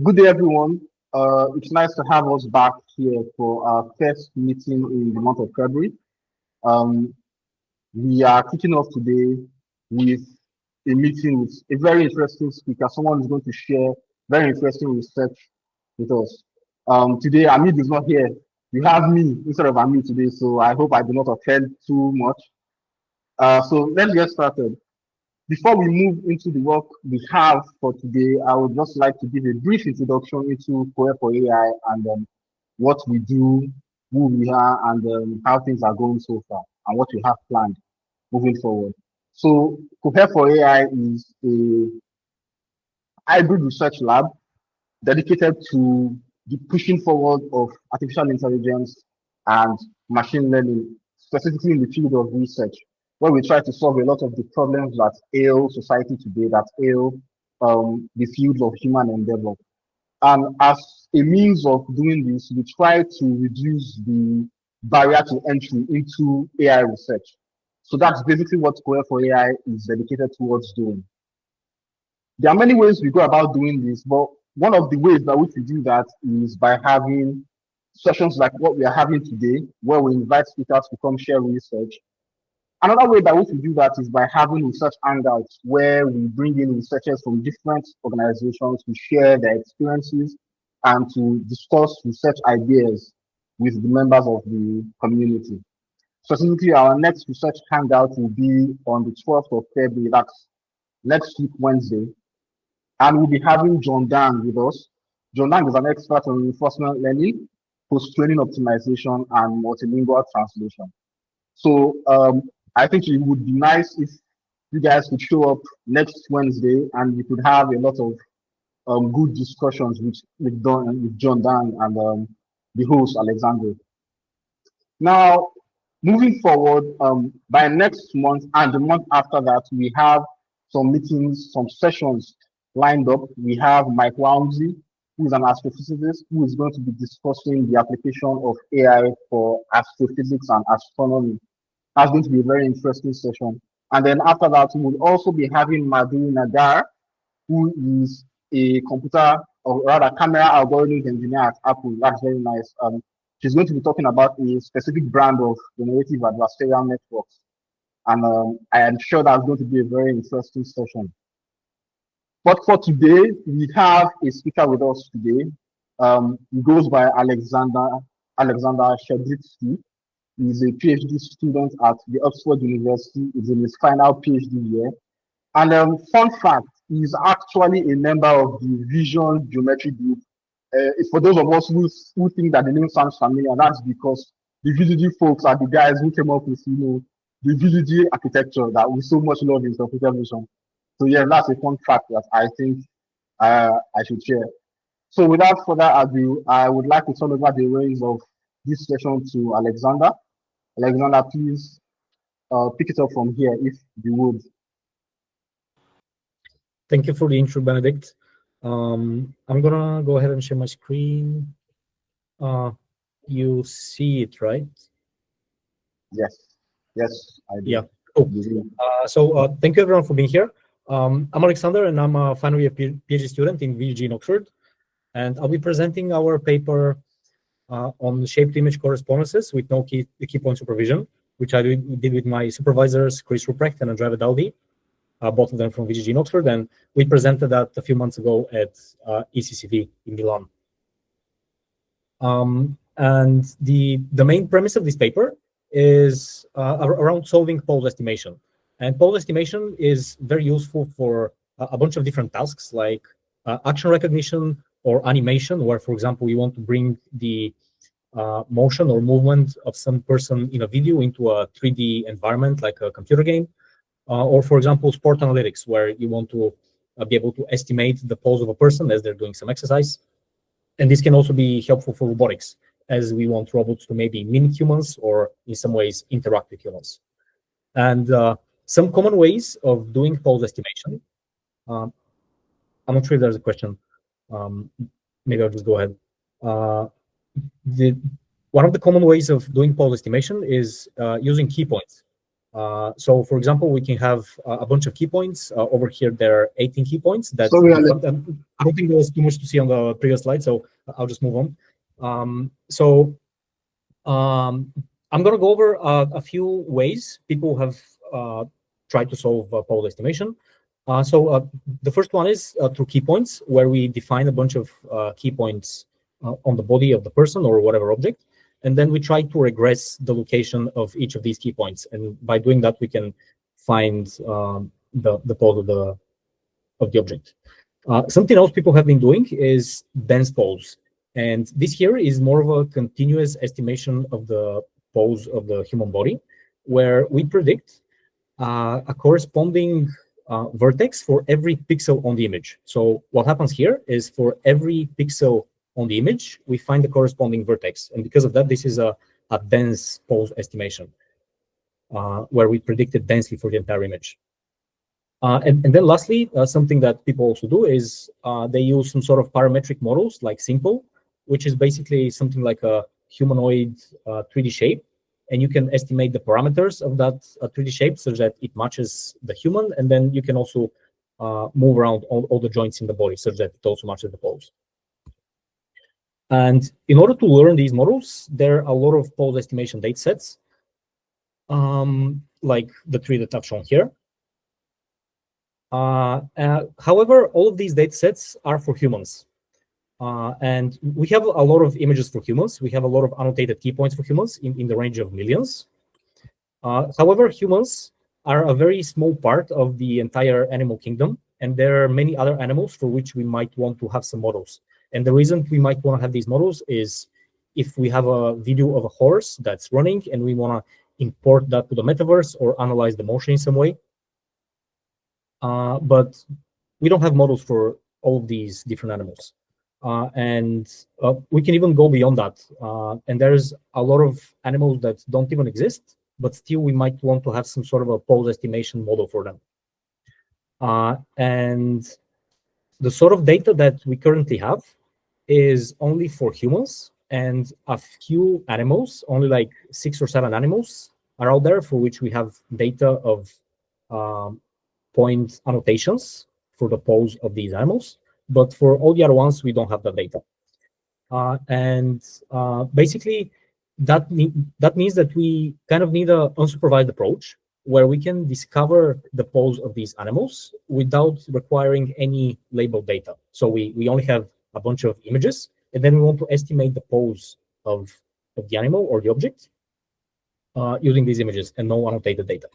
Good day, everyone. It's nice to have us back here for our first meeting in the month of February. Um, we are kicking off today with a meeting with a very interesting speaker. Someone is going to share very interesting research with us. Today, Ameed is not here. You have me instead of Ameed today, so I hope I do not offend too much. So let's get started. Before we move into the work we have for today, I would just like to give a brief introduction into Cohere for AI and what we do, who we are, and how things are going so far, and what we have planned moving forward. So Cohere for AI is a hybrid research lab dedicated to the pushing forward of artificial intelligence and machine learning, specifically in the field of research, where we try to solve a lot of the problems that ail society today, that ail the field of human endeavor. And as a means of doing this, we try to reduce the barrier to entry into AI research. So that's basically what Cohere for AI is dedicated towards doing. There are many ways we go about doing this, but one of the ways by which we do that is by having sessions like what we are having today, where we invite speakers to come share research. Another way by which we do that is by having research hangouts, where we bring in researchers from different organizations to share their experiences and to discuss research ideas with the members of the community. Specifically, our next research hangout will be on the 12th of February, that's next week, Wednesday. And we'll be having John Dan with us. John Dan is an expert on reinforcement learning, post-training optimization, and multilingual translation. So I think it would be nice if you guys could show up next Wednesday and we could have a lot of good discussions with John Dan and the host, Aleksandar. Now, moving forward, by next month and the month after that, we have some meetings, some sessions lined up. We have Mike Wamsey, who is an astrophysicist, who is going to be discussing the application of AI for astrophysics and astronomy. That's going to be a very interesting session. And then after that, we will also be having Madhu Nagar, who is a computer or rather camera algorithms engineer at Apple. That's very nice. She's going to be talking about a specific brand of generative adversarial networks. And I am sure that's going to be a very interesting session. But for today, we have a speaker with us today. He goes by Aleksandar Shtedritski. He's a PhD student at the Oxford University. He's in his final PhD year. And fun fact, he's actually a member of the Vision Geometry Group. For those of us who think that the name sounds familiar, that's because the VGG folks are the guys who came up with, the VGG architecture that we so much love in computer vision. So yeah, that's a fun fact that I think I should share. So without further ado, I would like to turn over the reins of this session to Aleksandar. Aleksandar, please pick it up from here, if you would. Thank you for the intro, Benedict. I'm gonna go ahead and share my screen. You see it, right? Yes, I do. Yeah, cool. So thank you everyone for being here. I'm Aleksandar, and I'm a final year PhD student in VGG in Oxford. And I'll be presenting our paper on shaped image correspondences with no Keypoint supervision, which I did with my supervisors, Chris Ruprecht and Andrea Vidaldi, both of them from VGG in Oxford. And we presented that a few months ago at ECCV in Milan. And the main premise of this paper is around solving pose estimation. And pose estimation is very useful for a bunch of different tasks like action recognition or animation, where, for example, you want to bring the motion or movement of some person in a video into a 3D environment like a computer game. Or, for example, sport analytics, where you want to be able to estimate the pose of a person as they're doing some exercise. And this can also be helpful for robotics, as we want robots to maybe mimic humans or in some ways interact with humans. And some common ways of doing pose estimation. I'm not sure if there's a question. Maybe I'll just go ahead. One of the common ways of doing pose estimation is using key points. So, for example, we can have a bunch of key points. Over here, there are 18 key points. That Sorry, Alex. I don't think there was too much to see on the previous slide, so I'll just move on. I'm going to go over a few ways people have tried to solve pose estimation. The first one is through key points, where we define a bunch of key points on the body of the person or whatever object. And then we try to regress the location of each of these key points. And by doing that, we can find the pose of the object. Something else people have been doing is dense pose. And this here is more of a continuous estimation of the pose of the human body, where we predict a corresponding vertex for every pixel on the image. So what happens here is for every pixel on the image, we find the corresponding vertex. And because of that, this is a dense pose estimation, where we predict it densely for the entire image. And then lastly, something that people also do is they use some sort of parametric models like Simple, which is basically something like a humanoid 3D shape. And you can estimate the parameters of that 3D shape such that it matches the human. And then you can also move around all the joints in the body such that it also matches the pose. And in order to learn these models, there are a lot of pose estimation data sets, like the three that I've shown here. However, all of these data sets are for humans. And we have a lot of images for humans. We have a lot of annotated key points for humans in the range of millions. However, humans are a very small part of the entire animal kingdom. And there are many other animals for which we might want to have some models. And the reason we might want to have these models is if we have a video of a horse that's running and we want to import that to the metaverse or analyze the motion in some way. But we don't have models for all of these different animals. And we can even go beyond that. And there's a lot of animals that don't even exist, but still we might want to have some sort of a pose estimation model for them. And the sort of data that we currently have is only for humans, and a few animals, only like 6 or 7 animals are out there for which we have data of point annotations for the pose of these animals. But for all the other ones, we don't have that data. Basically, that means that we kind of need an unsupervised approach where we can discover the pose of these animals without requiring any labeled data. So we only have a bunch of images, and then we want to estimate the pose of the animal or the object using these images and no annotated data.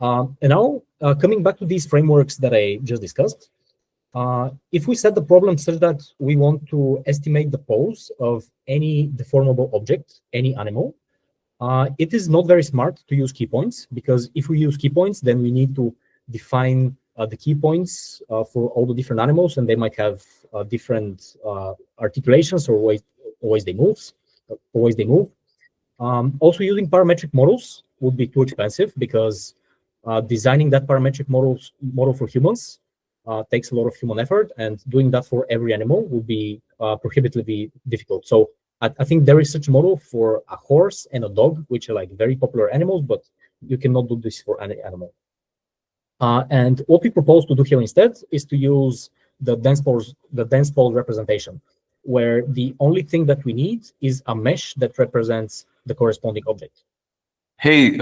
And now, coming back to these frameworks that I just discussed, if we set the problem such that we want to estimate the pose of any deformable object, any animal, it is not very smart to use key points, because if we use key points, then we need to define the key points for all the different animals, and they might have different articulations or ways they move. Also, using parametric models would be too expensive, because designing that parametric model for humans takes a lot of human effort, and doing that for every animal would be prohibitively difficult. So I think there is such a model for a horse and a dog, which are like very popular animals, but you cannot do this for any animal. And what we propose to do here instead is to use the dense pose representation, where the only thing that we need is a mesh that represents the corresponding object. Hey,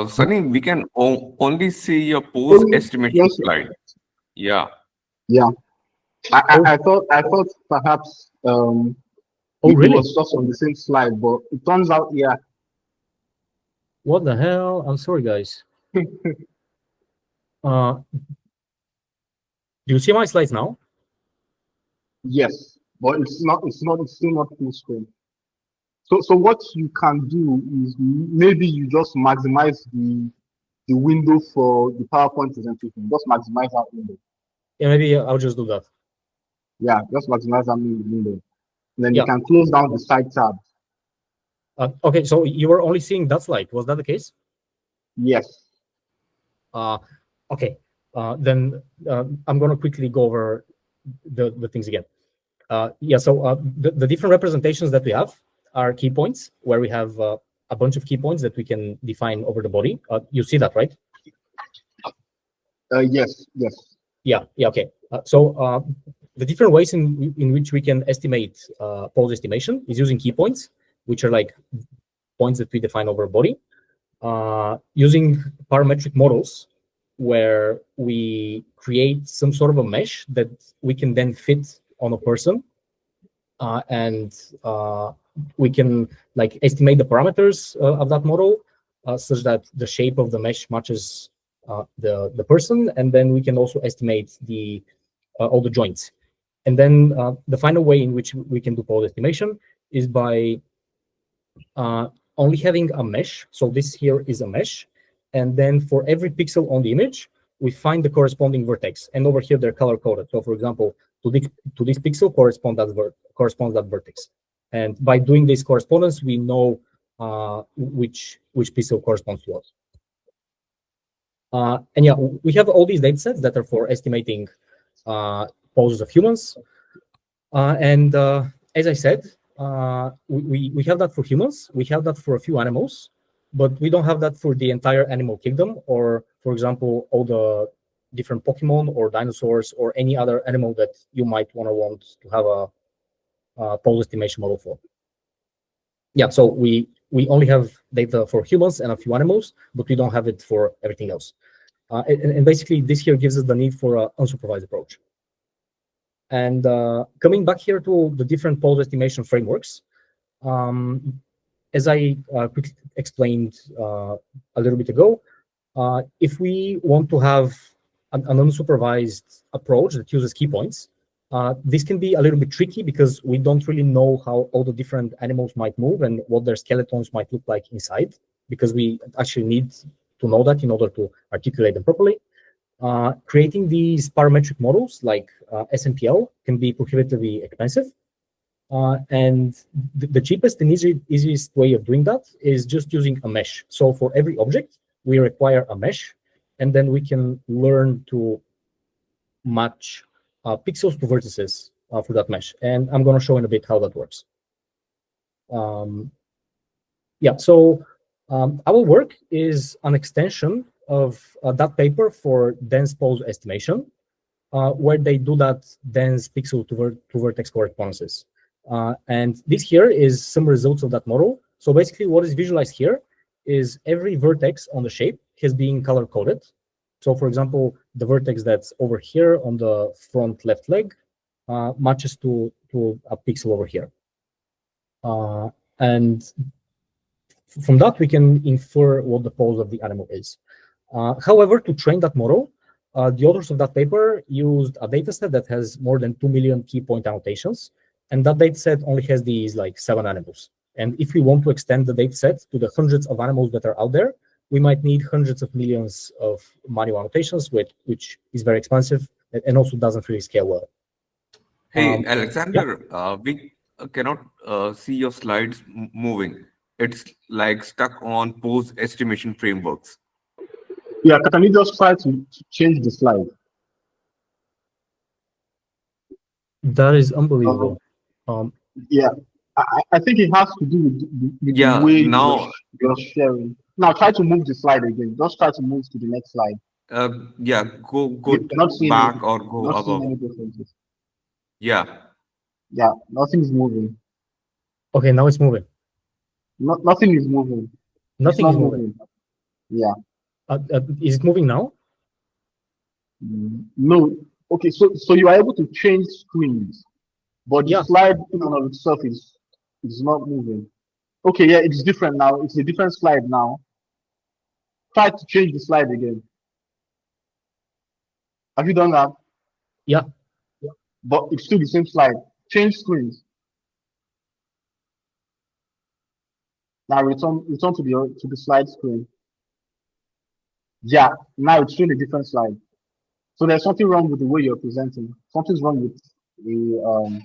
Sunny, we can only see your pose estimation slide. Yeah. Yeah. I thought perhaps it really? was just on the same slide, but it turns out, yeah. What the hell? I'm sorry, guys. Do you see my slides now? Yes, but it's still not full screen. So what you can do is maybe you just maximize the window for the PowerPoint presentation. Just maximize that window. Yeah, maybe I'll just do that. Yeah, just maximize that window. And then you can close down the side tab. Okay, so you were only seeing that slide. Was that the case? Yes. Okay. Then I'm going to quickly go over the things again. So the different representations that we have are key points, where we have a a bunch of key points that we can define over the body. You see that, right? Yes. Yeah, okay. So the different ways in which we can estimate pose estimation is using key points, which are like points that we define over a body, using parametric models where we create some sort of a mesh that we can then fit on a person, and we can like estimate the parameters of that model such that the shape of the mesh matches the person, and then we can also estimate the all the joints. And then the final way in which we can do pose estimation is by only having a mesh. So this here is a mesh, and then for every pixel on the image, we find the corresponding vertex. And over here, they're color coded. So for example, to this pixel corresponds that vertex. And by doing this correspondence, we know which pixel corresponds to us. And yeah, we have all these data sets that are for estimating poses of humans. And as I said, we have that for humans, we have that for a few animals, but we don't have that for the entire animal kingdom, or for example, all the different Pokemon or dinosaurs or any other animal that you might want to have a pose estimation model for. Yeah, so we only have data for humans and a few animals, but we don't have it for everything else. And basically, this here gives us the need for an unsupervised approach. And coming back here to the different pose estimation frameworks, as I quickly explained a little bit ago, if we want to have an unsupervised approach that uses key points, this can be a little bit tricky because we don't really know how all the different animals might move and what their skeletons might look like inside, because we actually need to know that in order to articulate them properly. Creating these parametric models like SNPL can be prohibitively expensive. And the cheapest and easiest way of doing that is just using a mesh. So for every object, we require a mesh, and then we can learn to match pixels to vertices for that mesh. And I'm going to show in a bit how that works. Yeah, so our work is an extension of that paper for dense pose estimation, where they do that dense pixel to vertex correspondences. And this here is some results of that model. So basically what is visualized here is every vertex on the shape has been color coded. So for example, the vertex that's over here on the front left leg matches to a pixel over here. And from that, we can infer what the pose of the animal is. However, to train that model, the authors of that paper used a dataset that has more than 2 million key point annotations, and that dataset only has these like 7 animals. And if we want to extend the dataset to the hundreds of animals that are out there, we might need hundreds of millions of manual annotations, which is very expensive and also doesn't really scale well. Hey, Aleksandar, we cannot see your slides moving. It's like stuck on pose estimation frameworks. Yeah, can you just try to change the slide? That is unbelievable. Yeah, I think it has to do with Yeah, the way now you're sharing. Now try to move the slide again. Just try to move to the next slide. yeah, go You're not seeing back it. or go Not seeing above. any differences. Yeah. Yeah, nothing is moving. Okay, now it's moving. Nothing is moving. Nothing it's is not moving. Yeah. Is it moving now? No. Okay, so you are able to change screens, but the slide in and of itself is not moving. Okay, yeah, it's different now. It's a different slide now. Try to change the slide again. Have you done that? Yeah. But it's still the same slide. Change screens. Now return to the slide screen. Yeah, now it's showing a different slide. So there's something wrong with the way you're presenting. Something's wrong with the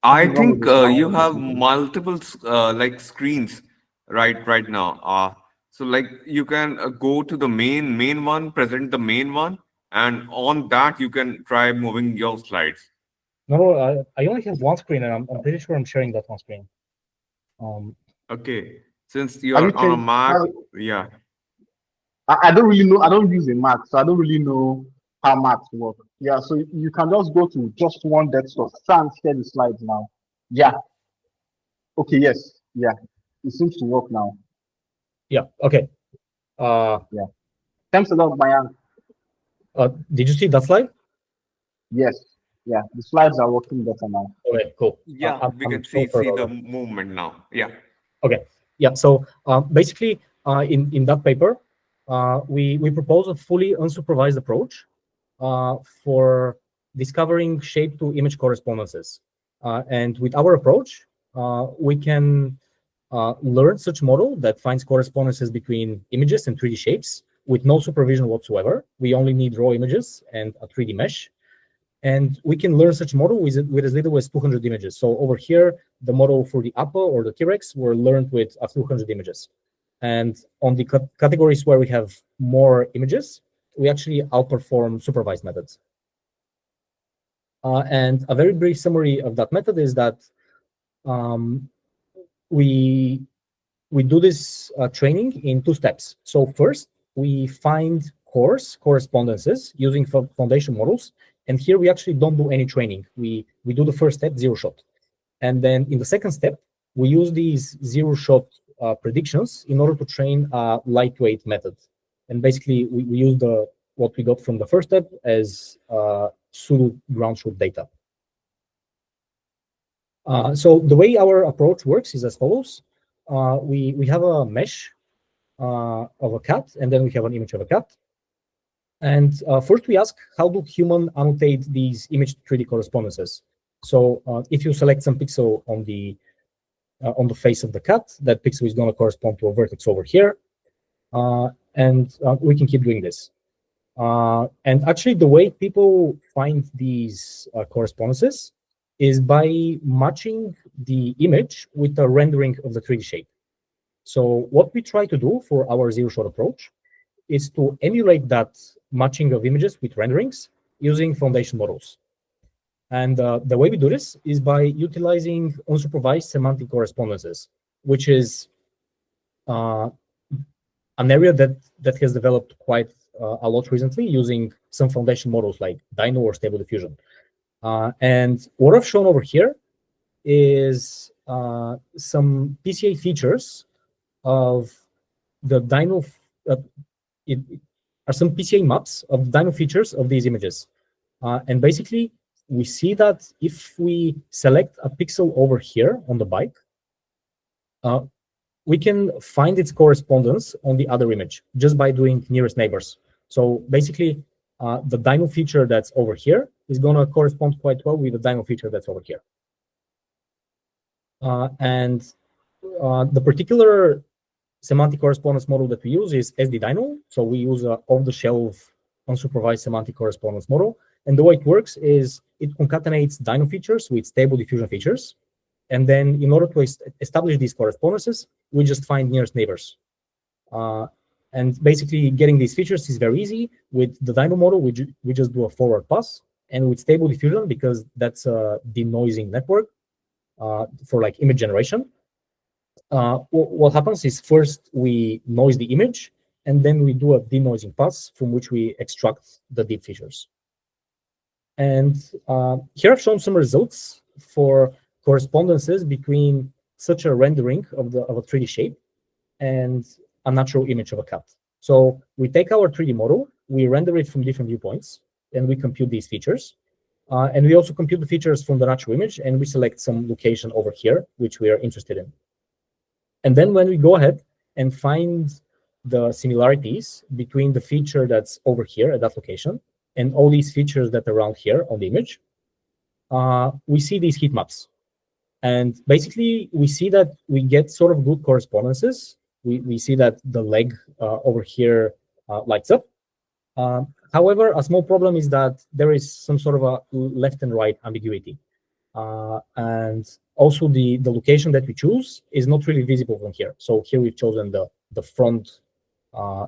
I think you have multiple like screens right now. So like you can go to the main one, present the main one, and on that you can try moving your slides. No, I only have one screen, and I'm pretty sure I'm sharing that one screen. Okay. Since you Have you are on a changed? Mac, yeah. I don't really know. I don't use a Mac, so I don't really know how Macs work. Yeah, so you can just go to just one desktop. Try and share the slides now. Yeah. Okay. Yes. Yeah. It seems to work now. Yeah. Okay. Yeah. Thanks a lot, Mayan. Did you see that slide? Yes. Yeah. The slides are working better now. Okay, cool. Yeah, we I'm can so see proud of the that. movement now. Yeah. Okay, yeah. So basically, in that paper, we propose a fully unsupervised approach for discovering shape to image correspondences. And with our approach, we can learn such model that finds correspondences between images and 3D shapes with no supervision whatsoever. We only need raw images and a 3D mesh. And we can learn such model with as little as 200 images. So over here, the model for the Apple or the T-Rex were learned with a few hundred images. And on the categories where we have more images, we actually outperform supervised methods. And a very brief summary of that method is that we do this training in 2 steps. So first, we find correspondences using foundation models. And here we actually don't do any training. We do the first step, zero shot. And then in the second step, we use these zero shot predictions in order to train a lightweight method. And basically, we use what we got from the first step as pseudo ground truth data. So the way our approach works is as follows. We have a mesh of a cat, and then we have an image of a cat. And first we ask, how do humans annotate these image 3D correspondences? So if you select some pixel on the face of the cat, that pixel is going to correspond to a vertex over here. And we can keep doing this. And actually, the way people find these correspondences is by matching the image with a rendering of the 3D shape. So what we try to do for our zero-shot approach is to emulate that matching of images with renderings using foundation models. And the way we do this is by utilizing unsupervised semantic correspondences, which is an area that has developed quite a lot recently using some foundation models like Dino or Stable Diffusion. And what I've shown over here is some PCA features of the Dino. It are some PCA maps of the Dino features of these images. And basically, we see that if we select a pixel over here on the bike, we can find its correspondence on the other image just by doing nearest neighbors. So basically, the Dino feature that's over here is going to correspond quite well with the Dino feature that's over here. And the particular semantic correspondence model that we use is SDDino. So we use an off-the-shelf unsupervised semantic correspondence model. And the way it works is it concatenates Dino features with Stable Diffusion features. And then in order to establish these correspondences, we just find nearest neighbors. And basically getting these features is very easy. With the Dino model, we just do a forward pass. And with Stable Diffusion, because that's a denoising network for like image generation, what happens is first we noise the image, and then we do a denoising pass from which we extract the deep features. And here I've shown some results for correspondences between such a rendering of a 3D shape and a natural image of a cat. So we take our 3D model, we render it from different viewpoints, and we compute these features. And we also compute the features from the natural image, and we select some location over here, which we are interested in. And then when we go ahead and find the similarities between the feature that's over here at that location and all these features that are around here on the image, we see these heat maps. And basically, we see that we get sort of good correspondences. We see that the leg over here lights up. However, a small problem is that there is some sort of a left and right ambiguity. And also the location that we choose is not really visible from here. So here we've chosen the front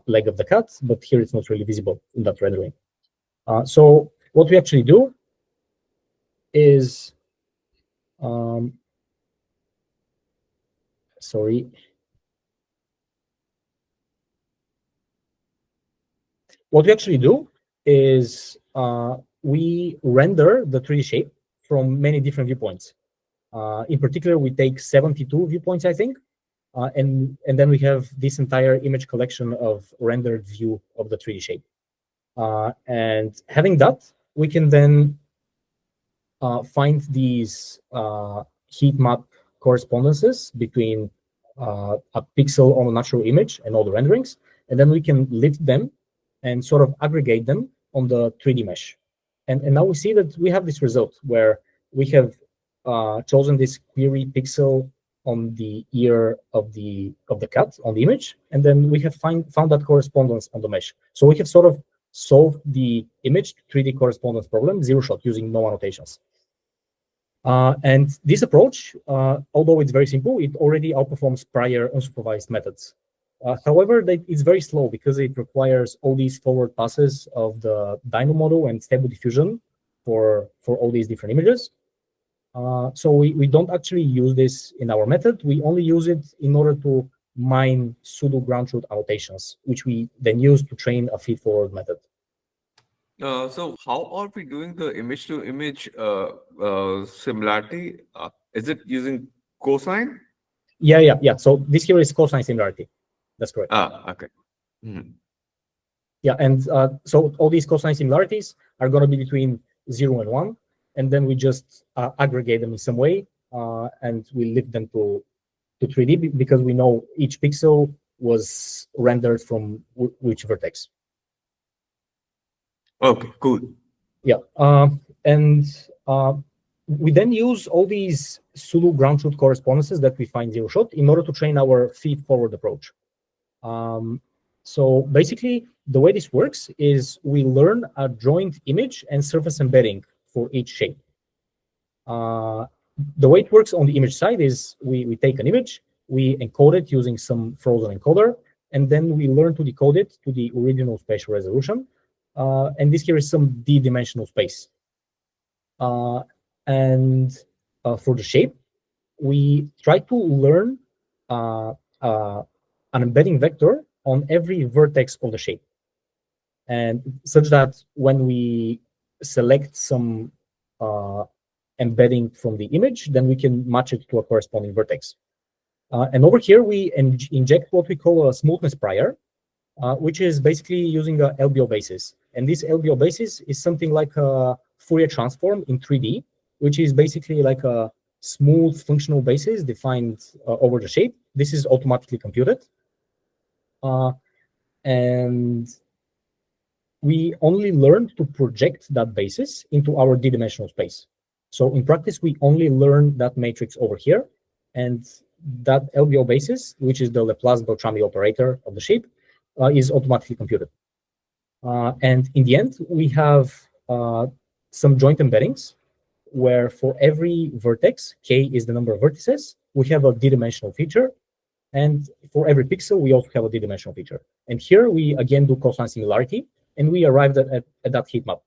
leg of the cat, but here it's not really visible in that rendering. So what we actually do is sorry. What we actually do is we render the 3D shape from many different viewpoints. In particular, we take 72 viewpoints, I think, and then we have this entire image collection of rendered view of the 3D shape. And having that, we can then find these heat map correspondences between a pixel on a natural image and all the renderings, and then we can lift them and sort of aggregate them on the 3D mesh. And now we see that we have this result where we have chosen this query pixel on the ear of the cat on the image, and then we have found that correspondence on the mesh. So we have sort of solved the image 3D correspondence problem, zero shot, using no annotations. And this approach, although it's very simple, it already outperforms prior unsupervised methods. However, it's very slow because it requires all these forward passes of the Dino model and stable diffusion for all these different images. So we don't actually use this in our method. We only use it in order to mine pseudo ground truth annotations, which we then use to train a feed-forward method. So how are we doing the image-to-image similarity? Is it using cosine? Yeah. So this here is cosine similarity. That's correct. Okay. Mm-hmm. Yeah, and so all these cosine similarities are going to be between 0 and 1, and then we just aggregate them in some way, and we lift them to 3D because we know each pixel was rendered from which vertex. Okay, cool. Yeah, and we then use all these pseudo ground truth correspondences that we find zero shot in order to train our feed-forward approach. So basically, the way this works is we learn a joint image and surface embedding for each shape. The way it works on the image side is we take an image, we encode it using some frozen encoder, and then we learn to decode it to the original spatial resolution. And this here is some D-dimensional space. And for the shape, we try to learn an embedding vector on every vertex of the shape, and such that when we select some embedding from the image, then we can match it to a corresponding vertex. And over here, we inject what we call a smoothness prior, which is basically using a LBO basis. And this LBO basis is something like a Fourier transform in 3D, which is basically like a smooth functional basis defined over the shape. This is automatically computed. And we only learn to project that basis into our D-dimensional space. So in practice, we only learn that matrix over here, and that LBO basis, which is the Laplace-Beltrami operator of the shape, is automatically computed. And in the end, we have some joint embeddings where for every vertex, k is the number of vertices, we have a D-dimensional feature. And for every pixel, we also have a D-dimensional feature. And here we again do cosine similarity, and we arrived at that heat map.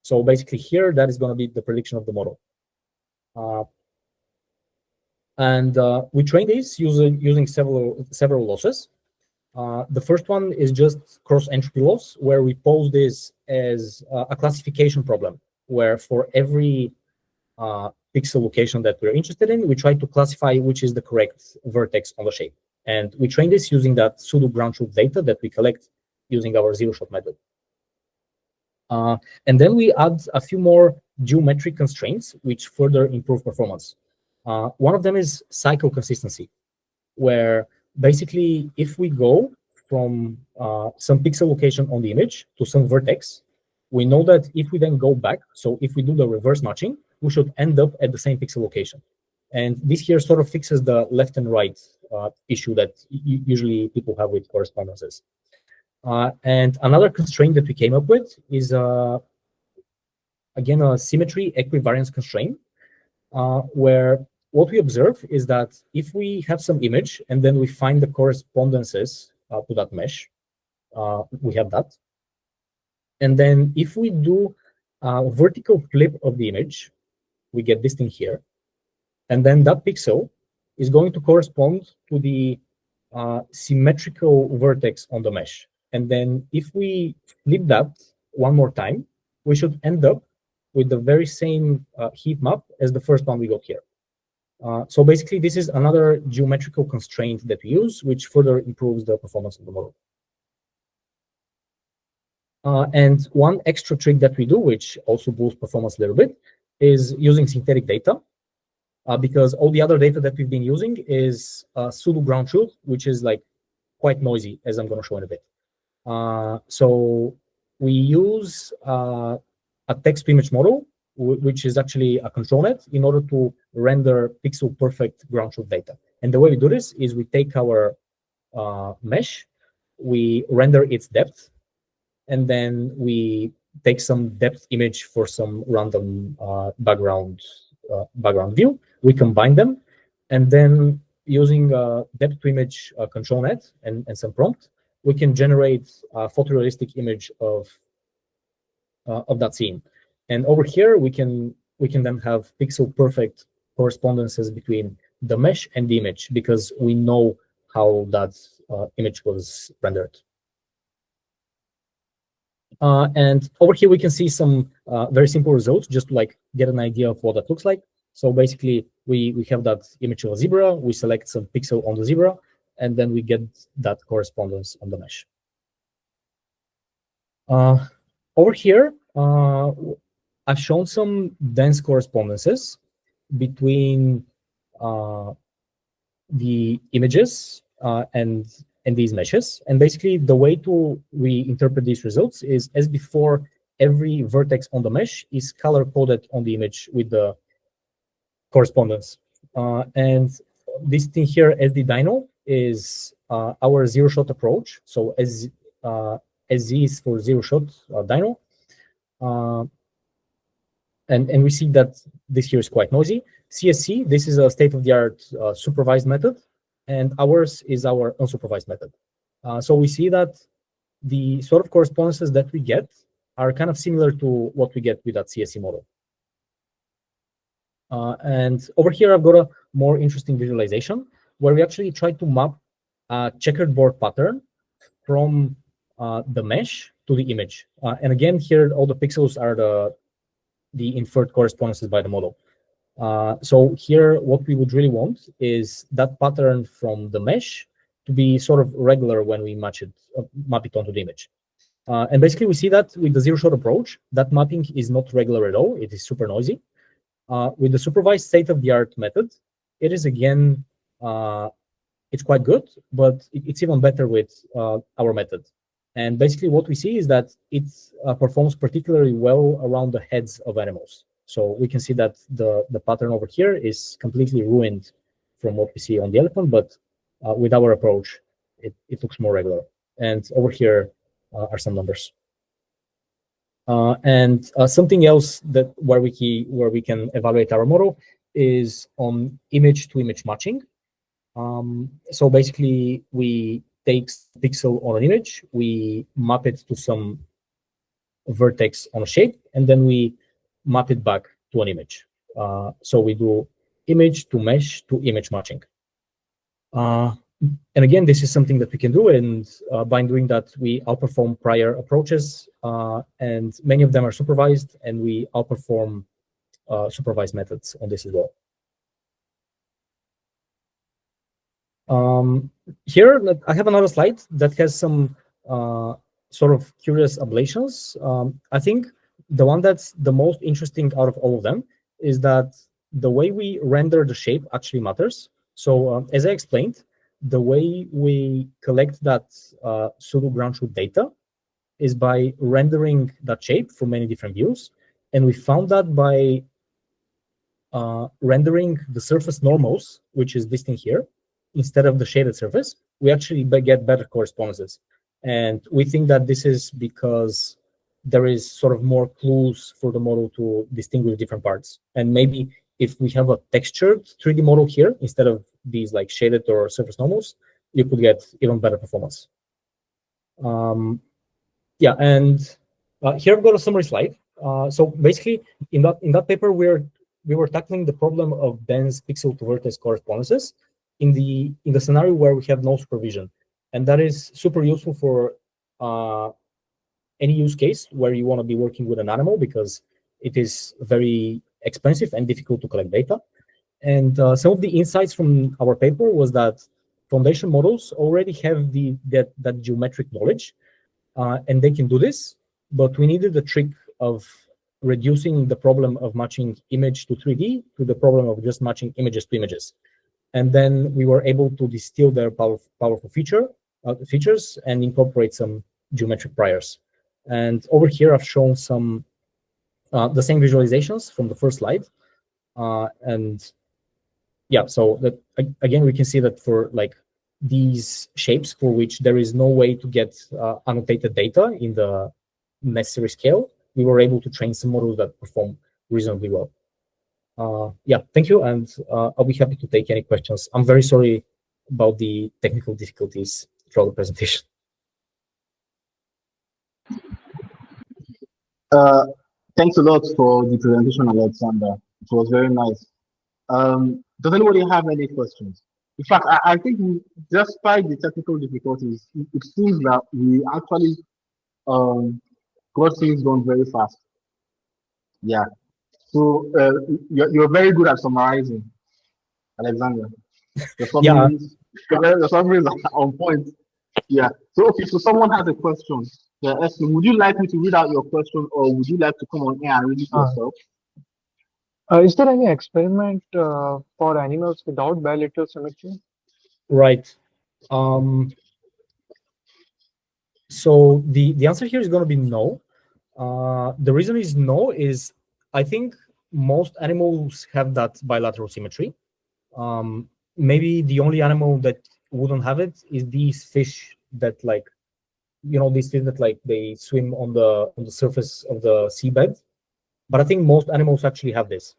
So basically here, that is going to be the prediction of the model. And we train this using several losses. The first one is just cross-entropy loss, where we pose this as a classification problem, where for every pixel location that we're interested in, we try to classify which is the correct vertex on the shape. And we train this using that pseudo ground truth data that we collect using our zero-shot method. And then we add a few more geometric constraints, which further improve performance. One of them is cycle consistency, where basically if we go from some pixel location on the image to some vertex, we know that if we then go back, so if we do the reverse matching, we should end up at the same pixel location. And this here sort of fixes the left and right issue that usually people have with correspondences. And another constraint that we came up with is, again, a symmetry equivariance constraint, where what we observe is that if we have some image and then we find the correspondences to that mesh, we have that. And then if we do a vertical flip of the image, we get this thing here. And then that pixel is going to correspond to the symmetrical vertex on the mesh. And then if we flip that one more time, we should end up with the very same heat map as the first one we got here. So basically, this is another geometrical constraint that we use, which further improves the performance of the model. And one extra trick that we do, which also boosts performance a little bit, is using synthetic data. Because all the other data that we've been using is pseudo ground truth, which is like quite noisy, as I'm going to show in a bit. So we use a text-to-image model, which is actually a control net, in order to render pixel perfect ground truth data. And the way we do this is we take our mesh, we render its depth, and then we take some depth image for some random background view. We combine them, and then using depth to image control net and some prompt, we can generate a photorealistic image of that scene. And over here, we can then have pixel perfect correspondences between the mesh and the image, because we know how that image was rendered. And over here, we can see some very simple results, just to like get an idea of what that looks like. So basically, we have that image of a zebra, we select some pixel on the zebra, and then we get that correspondence on the mesh. Over here, I've shown some dense correspondences between the images and these meshes. And basically, the way we interpret these results is, as before, every vertex on the mesh is color-coded on the image with the correspondence. And this thing here, as the dino, is our zero-shot approach. So as Z is for zero-shot dino. And we see that this here is quite noisy. CSC, this is a state-of-the-art supervised method, and ours is our unsupervised method. So we see that the sort of correspondences that we get are kind of similar to what we get with that CSC model. And over here, I've got a more interesting visualization where we actually try to map a checkered board pattern from the mesh to the image. And again, here, all the pixels are the inferred correspondences by the model. So here, what we would really want is that pattern from the mesh to be sort of regular when we map it onto the image. And basically, we see that with the zero-shot approach, that mapping is not regular at all. It is super noisy. With the supervised state-of-the-art method, it is, again, it's quite good, but it's even better with our method. And basically, what we see is that it performs particularly well around the heads of animals. So we can see that the pattern over here is completely ruined from what we see on the elephant, but with our approach, it looks more regular. And over here are some numbers. And something else where we can evaluate our model is on image-to-image matching. So basically, we take pixel on an image, we map it to some vertex on a shape, and then we map it back to an image. So we do image to mesh to image matching. And again, this is something that we can do, and by doing that, we outperform prior approaches, and many of them are supervised, and we outperform supervised methods on this as well. Here, I have another slide that has some sort of curious ablations. I think the one that's the most interesting out of all of them is that the way we render the shape actually matters. So as I explained, the way we collect that pseudo ground truth data is by rendering that shape from many different views. And we found that by rendering the surface normals, which is this thing here, instead of the shaded surface, we actually get better correspondences. And we think that this is because there is sort of more clues for the model to distinguish different parts. And maybe if we have a textured 3D model here, instead of these like shaded or surface normals, you could get even better performance. Yeah, and here I've got a summary slide. So basically, in that paper, we were tackling the problem of dense pixel to vertex correspondences in the scenario where we have no supervision, and that is super useful for any use case where you want to be working with an animal because it is very expensive and difficult to collect data. And some of the insights from our paper was that foundation models already have that geometric knowledge, and they can do this, but we needed the trick of reducing the problem of matching image to 3D to the problem of just matching images to images. And then we were able to distill their powerful features and incorporate some geometric priors. And over here, I've shown some the same visualizations from the first slide. And yeah, so that again, we can see that for like these shapes for which there is no way to get annotated data in the necessary scale, we were able to train some models that perform reasonably well. Yeah, thank you, and I'll be happy to take any questions. I'm very sorry about the technical difficulties throughout the presentation. Thanks a lot for the presentation, Aleksandar. It was very nice. Does anybody have any questions? In fact, I think despite the technical difficulties, it seems that we actually got things done very fast. Yeah. So you're very good at summarizing, Aleksandar. Your summaries are on point. Yeah. So okay, so someone has a question. Yeah, Esme, would you like me to read out your question, or would you like to come on air and read it yourself? Is there any experiment for animals without bilateral symmetry? Right. So the answer here is going to be no. The reason is no is I think most animals have that bilateral symmetry. Maybe the only animal that wouldn't have it is these fish that like, you know, these fish that like they swim on the surface of the seabed. But I think most animals actually have this.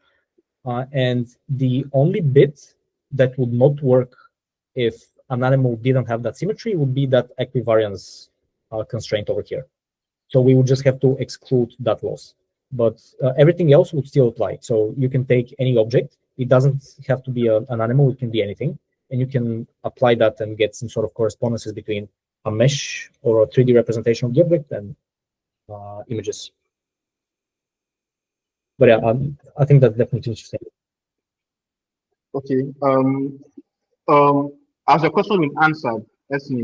And the only bit that would not work if an animal didn't have that symmetry would be that equivariance constraint over here. So we would just have to exclude that loss. But everything else would still apply. So you can take any object. It doesn't have to be an animal. It can be anything. And you can apply that and get some sort of correspondences between a mesh or a 3D representation of the object and images. But yeah, I think that's definitely interesting. Okay. As your question been answered, Esme.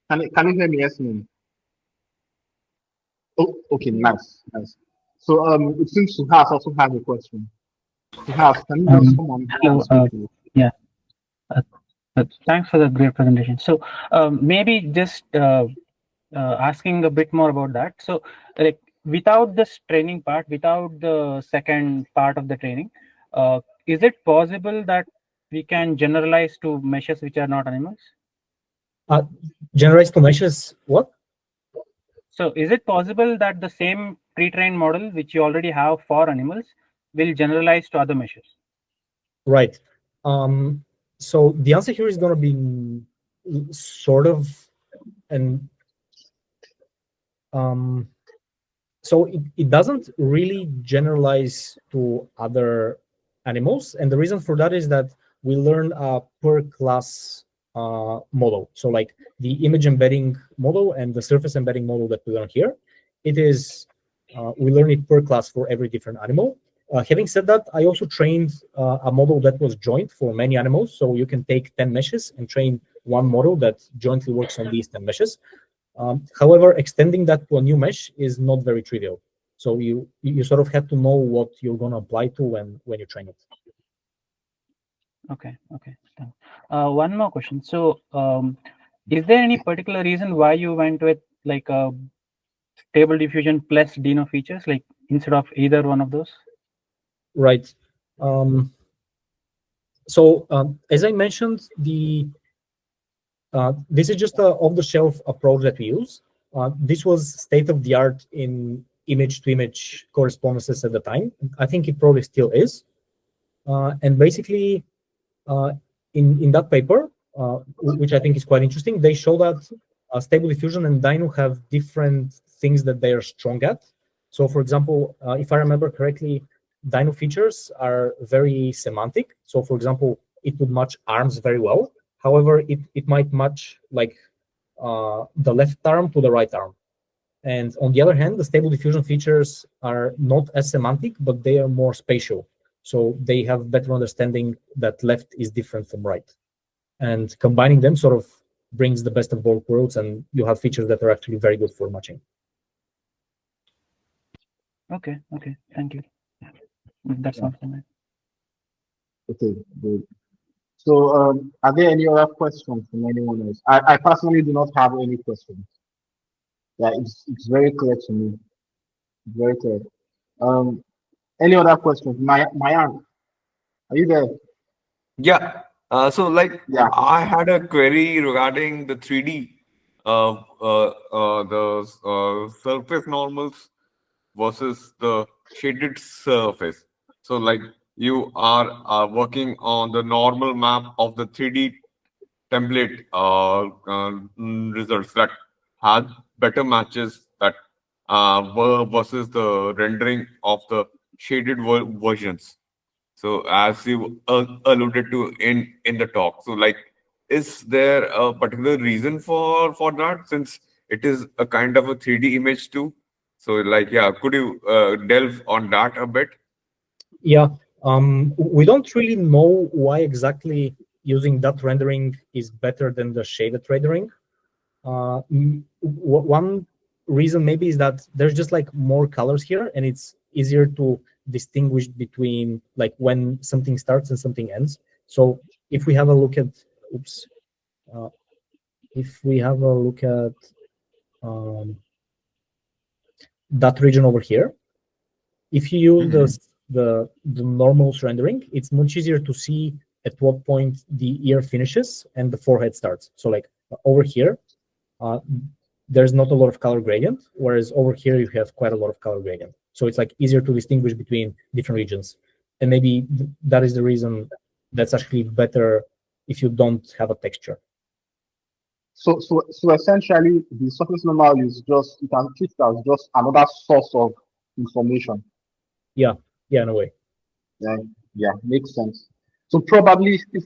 Can you hear me, Esme? Oh, okay, nice. So it seems Suhas also has a question. Suhas, can you just come on? Hello. Yeah. Thanks for the great presentation. So maybe just asking a bit more about that. So like without this training part, without the second part of the training, is it possible that we can generalize to meshes which are not animals? Generalize to meshes what? So is it possible that the same pre-trained model which you already have for animals will generalize to other meshes? Right. So the answer here is going to be sort of, and so it doesn't really generalize to other animals. And the reason for that is that we learn a per class model. So like the image embedding model and the surface embedding model that we learn here, it is, we learn it per class for every different animal. Having said that, I also trained a model that was joint for many animals. So you can take 10 meshes and train one model that jointly works on these 10 meshes. However, extending that to a new mesh is not very trivial. So you sort of have to know what you're going to apply to when you train it. Okay. One more question. So is there any particular reason why you went with like a stable diffusion plus Dino features, like instead of either one of those? Right. So as I mentioned, this is just an off-the-shelf approach that we use. This was state-of-the-art in image-to-image correspondences at the time. I think it probably still is. And basically, in that paper, which I think is quite interesting, they show that Stable Diffusion and Dino have different things that they are strong at. So, for example, if I remember correctly, Dino features are very semantic. So for example, it would match arms very well. However, it might match like the left arm to the right arm. And on the other hand, the stable diffusion features are not as semantic, but they are more spatial. So they have better understanding that left is different from right. And combining them sort of brings the best of both worlds, and you have features that are actually very good for matching. Okay, thank you. That's all from me. Okay, good. So, are there any other questions from anyone else? I personally do not have any questions. Yeah, it's very clear to me. Very clear. Any other questions? Mayank, are you there? Yeah. So like Yeah. I had a query regarding the 3D, the surface normals versus the shaded surface. So like you are working on the normal map of the 3D template results that had better matches that were versus the rendering of the shaded versions. So as you alluded to in the talk, so like, is there a particular reason for that, since it is a kind of a 3D image too? So like, yeah, could you delve on that a bit? Yeah, we don't really know why exactly using that rendering is better than the shaded rendering. One reason maybe is that there's just like more colors here, and it's easier to distinguish between like when something starts and something ends. So if we have a look at, if we have a look at that region over here, if you use the normals rendering, it's much easier to see at what point the ear finishes and the forehead starts. So like over here, there's not a lot of color gradient, whereas over here you have quite a lot of color gradient. So it's like easier to distinguish between different regions. And maybe that is the reason that's actually better if you don't have a texture. So essentially, the surface normal is just, you can treat it as just another source of information. Yeah, in a way. Yeah, makes sense. So probably if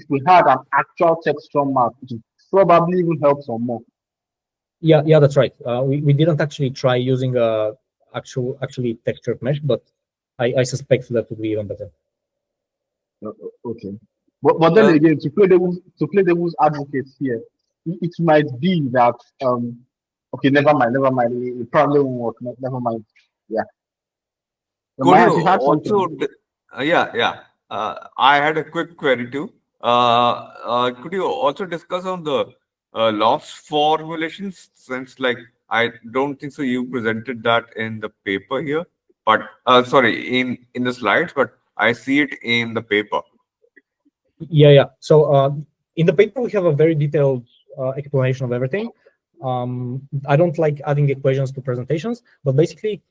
we had an actual texture map, it would probably even help some more. Yeah, that's right. We didn't actually try using a actually textured mesh, but I suspect that would be even better. Okay, but then again, to play devil's advocate here, it might be that okay, never mind. It probably won't work. Never mind. Yeah. Could you You had something. also, I had a quick query too. Could you also discuss on the loss formulations, since like I don't think so you presented that in the paper here, but sorry, in the slides, but I see it in the paper. Yeah. So in the paper we have a very detailed explanation of everything. I don't like adding equations to presentations, but basically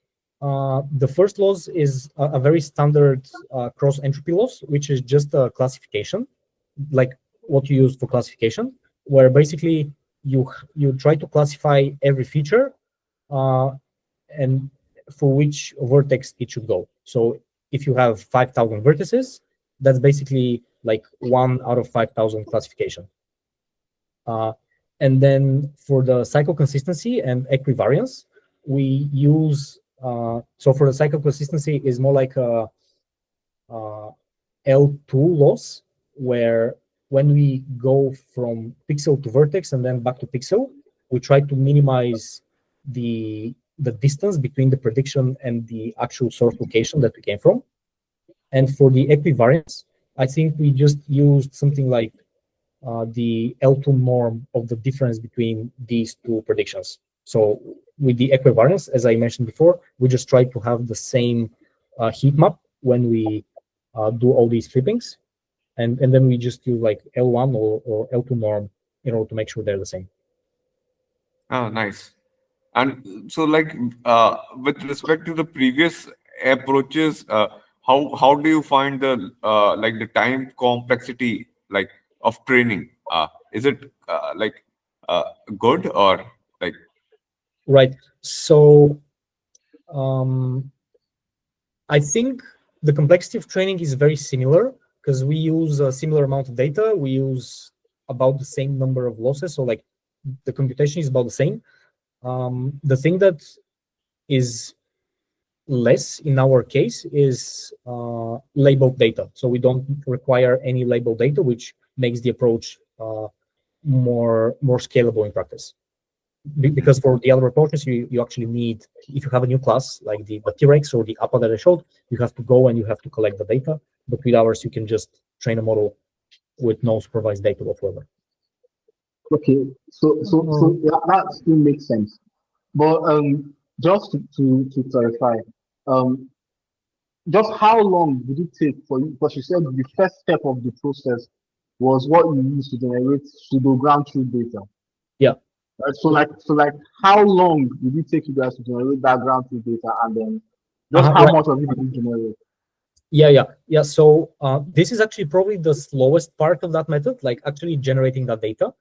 the first loss is a very standard cross entropy loss, which is just a classification, like what you use for classification, where basically you try to classify every feature and for which vertex it should go. So if you have 5,000 vertices, that's basically like 1 out of 5,000 classification. And then for the cycle consistency and equivariance, we use, so for the cycle consistency is more like a L2 loss, where when we go from pixel to vertex and then back to pixel, we try to minimize the distance between the prediction and the actual source location that we came from. And for the equivariance, I think we just used something like the L2 norm of the difference between these two predictions. So with the equivariance, as I mentioned before, we just try to have the same heat map when we do all these flippings. And then we just use like L1 or L2 norm in order to make sure they're the same. Oh, nice. And so like with respect to the previous approaches, how do you find the like the time complexity like of training? Is it like good, or like? Right. So I think the complexity of training is very similar because we use a similar amount of data. We use about the same number of losses. So like the computation is about the same. The thing that is less in our case is labeled data. So we don't require any labeled data, which makes the approach more scalable in practice. Because for the other approaches, you actually need, if you have a new class like the T-Rex or the APA that I showed, you have to go and you have to collect the data. But with ours, you can just train a model with no supervised data whatsoever. Okay, so yeah, that still makes sense. But just to clarify, just how long did it take for you? Because you said the first step of the process was what you used to generate pseudogram truth data. Yeah. Right? So like, how long did it take you guys to generate that ground truth data, and then just how much of it did you generate? Yeah. So this is actually probably the slowest part of that method, like actually generating that data,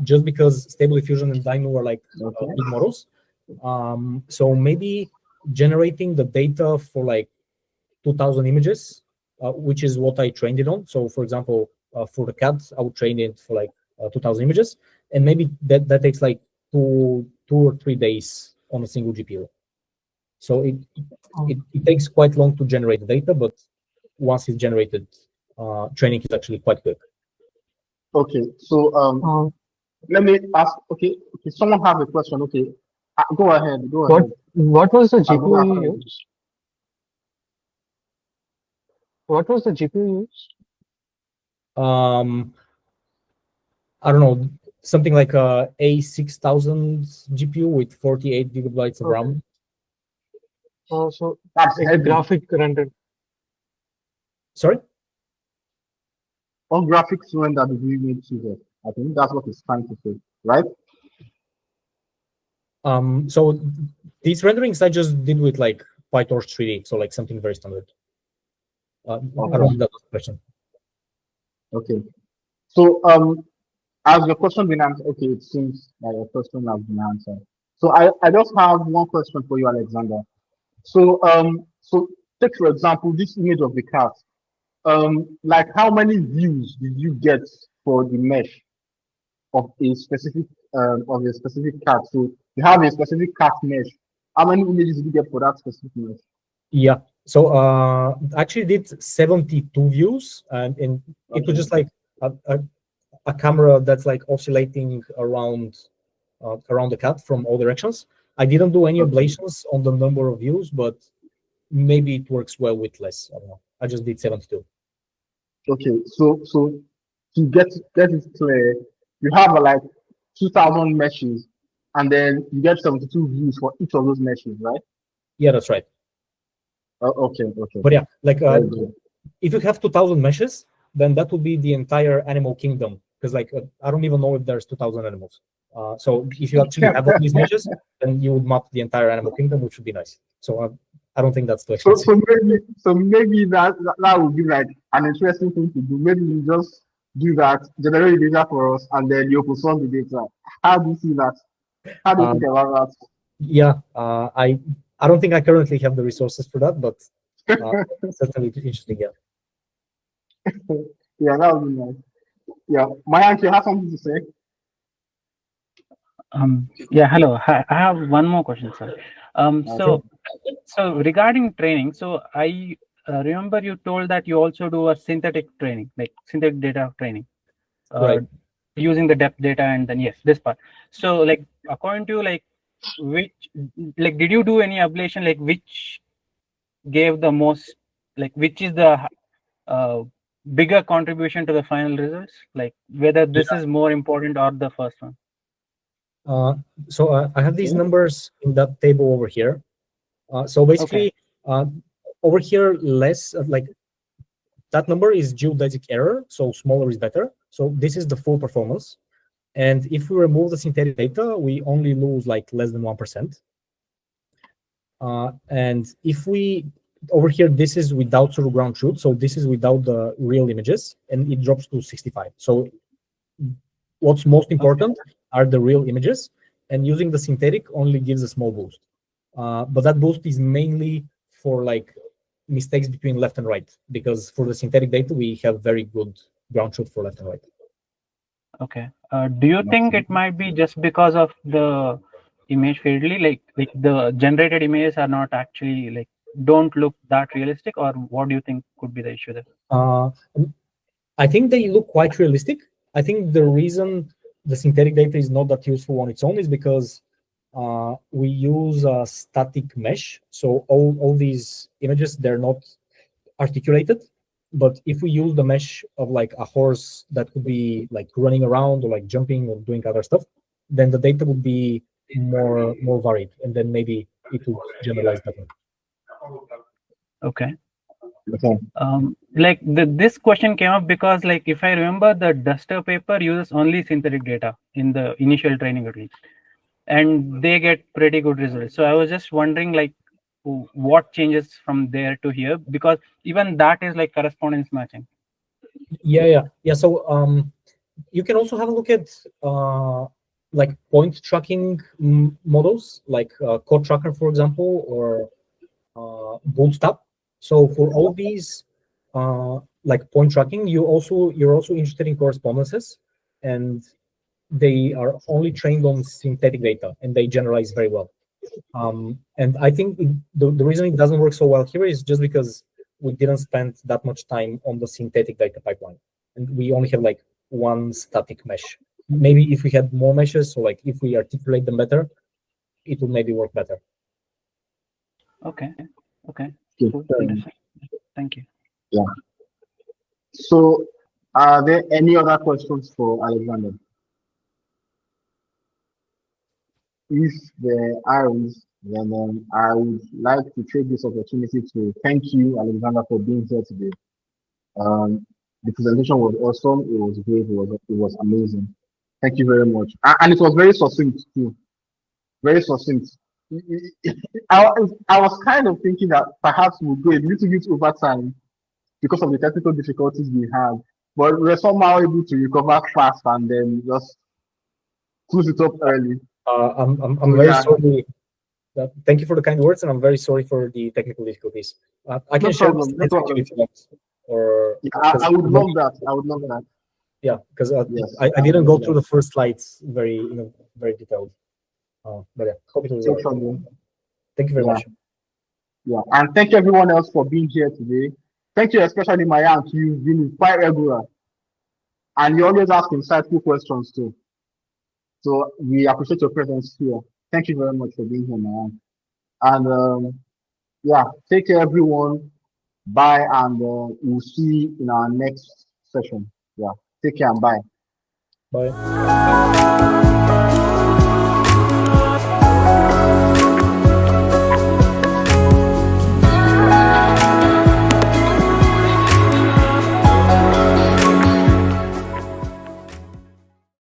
just because Stable Diffusion and Dino are like big models. So maybe generating the data for like 2,000 images, which is what I trained it on. So for example, for the cat, I would train it for like 2,000 images, and maybe that takes like two or 3 days on a single GPU. So it takes quite long to generate the data, but once it's generated, training is actually quite quick. Okay, so let me ask. Okay, someone have a question. Okay, go ahead. What was the GPU you used? What was the GPU you used? I don't know, something like a A6000 GPU with 48 gigabytes of RAM. So That's a graphic rendered. Sorry? On graphics render the view made choosers. I think that's what it's trying to say, right? So these renderings I just did with like PyTorch 3D, so like something very standard. I don't know if that was the question. Okay. So has your question been answered? Okay, it seems like your question has been answered. So I just have one question for you, Aleksandar. So so take for example this image of the cat. Like how many views did you get for the mesh of a specific cat? So you have a specific cat mesh. How many images did you get for that specific mesh? Yeah. So actually did 72 views, and it was just like a camera that's like oscillating around the cat from all directions. I didn't do any ablations on the number of views, but maybe it works well with less. I don't know. I just did 72. Okay, so to get it clear, you have like 2,000 meshes, and then you get 72 views for each of those meshes, right? Yeah, that's right. Okay. But yeah, like if you have 2,000 meshes, then that would be the entire animal kingdom. Because like I don't even know if there's 2,000 animals. So if you actually have all these meshes, then you would map the entire animal kingdom, which would be nice. So I don't think that's too expensive. So maybe that would be like an interesting thing to do. Maybe you just do that, generate data for us, and then you open source the data. How do you see that? How do you think about that? Yeah, I don't think I currently have the resources for that, but certainly interesting. Yeah. Yeah, that would be nice. Yeah, Mayank, you have something to say? Yeah, hello. I have one more question, sir. So regarding training, so I remember you told that you also do a synthetic training, like synthetic data training, Right. using the depth data, and then yes, this part. So like according to you, like did you do any ablation, like which gave the most, like which is the bigger contribution to the final results, like whether this is more important or the first one? So I have these numbers in that table over here. So basically, over here, less like that number is geodesic error, so smaller is better. So this is the full performance. And if we remove the synthetic data, we only lose like less than 1%. And if we, over here, this is without pseudo ground truth. So this is without the real images, and it drops to 65. So what's most important are the real images, and using the synthetic only gives a small boost. But that boost is mainly for like mistakes between left and right, because for the synthetic data, we have very good ground truth for left and right. Okay. Do you think it might be just because of the image fidelity, like the generated images are not actually like don't look that realistic, or what do you think could be the issue there? I think they look quite realistic. I think the reason the synthetic data is not that useful on its own is because we use a static mesh. So all these images, they're not articulated. But if we use the mesh of like a horse that could be like running around or like jumping or doing other stuff, then the data would be more varied, and then maybe it would generalize better. Okay. Okay. Like this question came up because, like, if I remember, the Duster paper uses only synthetic data in the initial training at least, and they get pretty good results. So I was just wondering, like, what changes from there to here, because even that is like correspondence matching. Yeah. So you can also have a look at like point tracking models, like code tracker, for example, or bootstrap. So for all these like point tracking, you're also interested in correspondences, and they are only trained on synthetic data, and they generalize very well. And I think the reason it doesn't work so well here is just because we didn't spend that much time on the synthetic data pipeline, and we only have like one static mesh. Maybe if we had more meshes, so like if we articulate them better, it would maybe work better. Okay. Okay. Cool. Interesting. Thank you. Yeah. So, are there any other questions for Aleksandar? If there aren't, then I would like to take this opportunity to thank you, Aleksandar, for being here today. The presentation was awesome. It was great. It was amazing. Thank you very much. And it was very succinct too. Very succinct. I was kind of thinking that perhaps we'll go a little bit over time because of the technical difficulties we had, but we were somehow able to recover fast and then just close it up early. I'm very sorry. Thank you for the kind words, and I'm very sorry for the technical difficulties. I can share this if you want, or I would love that. I would love that. Yeah, because Yes, I didn't go through the first slides very detailed. But yeah, hope it was no problem. Thank you very much. Yeah, and thank you everyone else for being here today. Thank you especially Mayank. You've been quite regular, and you always ask insightful questions too. So we appreciate your presence here. Thank you very much for being here, Mayank. And yeah, take care everyone. Bye, and we'll see you in our next session. Yeah, take care and bye. Bye.